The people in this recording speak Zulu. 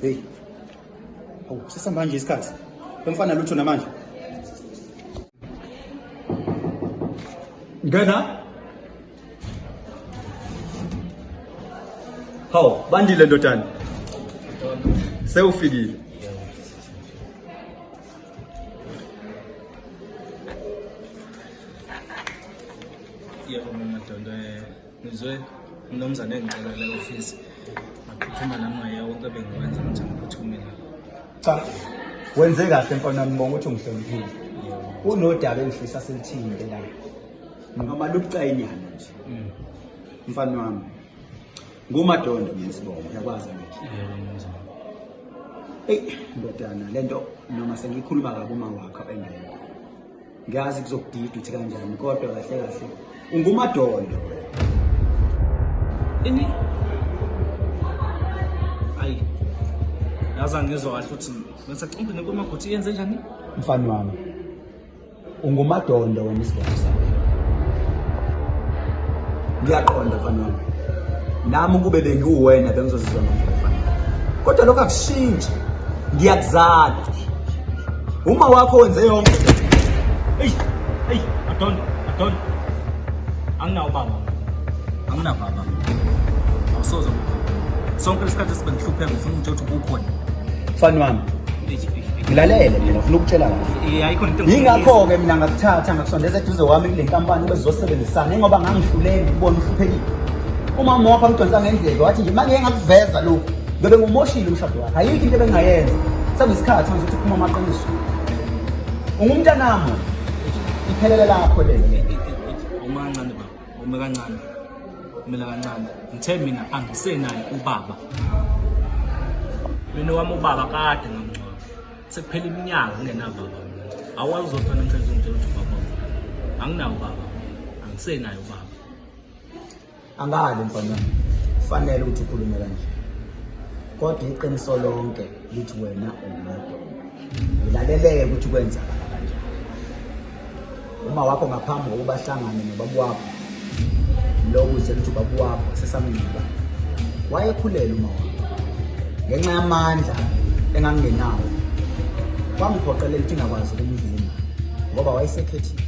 Hey. Awu, sesihamba nje isikhathi. Bemfana lutho namanje. Ngena. Hawu, bandile ndodana. Sewufikile. Yebo mina Dondo ngizwe umnomzane engicela la office ngaphuthuma nami wonke bengikwenza ukuthi ngiphuthumi la. Cha. Wenze kahle mfana wami ngibonga ukuthi ungihloniphile. Unodaba engifisa selithini la. Noma lubucayi inyana nje. Mfana wami. NguMadondo mina sibonga uyakwazi ngithi. Yebo mzansi. Hey ndodana lento noma sengikhuluma kabi uma wakho engekho. Ngiyazi kuzokudida uthi kanjani kodwa kahle kahle unguMadondo. Ini? Ayi. Yaza ngizwa kahle ukuthi ngisacimba nekomagothi yenze njani? Mfana wami. UnguMadondo wena isibongo sakho. Ngiyaqonda mfana wami. Nami kube bengiwena bengizozizwa ngomfana. Kodwa lokho akushintshi. Ngiyakuzala. Uma wakho wenze yonke. Hey, Madondo. Anginawo baba. Anginababa. Awusoze sonke lesikhathi sibenihlupheka ngifuna ukuthi ukukhona. Mfana wami. Ngilalele mina ufuna ukutshela kahle. Ayikho into Yingakho ke mina ngakuthatha ngakusondeza eduze kwami kule nkampani ube sizosebenzisana ngoba ngangihluleki ukubona uhluphekile. Uma mama wakho angidonsa ngendlela wathi nje manje ngiyakuveza lokho. Bebe ngumoshile umshado wakhe. Ayikho into ebengayenza. Sakuyisikhathi manje ukuthi uphuma amaqiniso. Ungumntanami. Iphelele lapho lelo. Uma kancane baba, uma kancane. Kumela kancane. Ngithe mina angisenayo ubaba. Mina wami ubaba kade ngamncane. Sekuphela iminyaka ngingenababa mina. Awazi uzofana namhlanje ngitshela ukuthi ubaba. Anginawo ubaba. Angisenayo ubaba. Angale mfana wami. Kufanele ukuthi ukhulume kanje. Kodwa iqiniso lonke lithi wena unguMadondo. Ulaleleke ukuthi kwenzakala kanjani. Uma wakho ngaphambi kokuba hlangane nobaba wakho. Lokho utshela ukuthi ubaba wakho sesamnqaba. Wayekhulela uma wakho. Ngenxa yamandla engangenawo. Kwangiphoqelela ukuthi ngakwazi ukumvuma ngoba wayesekhethile.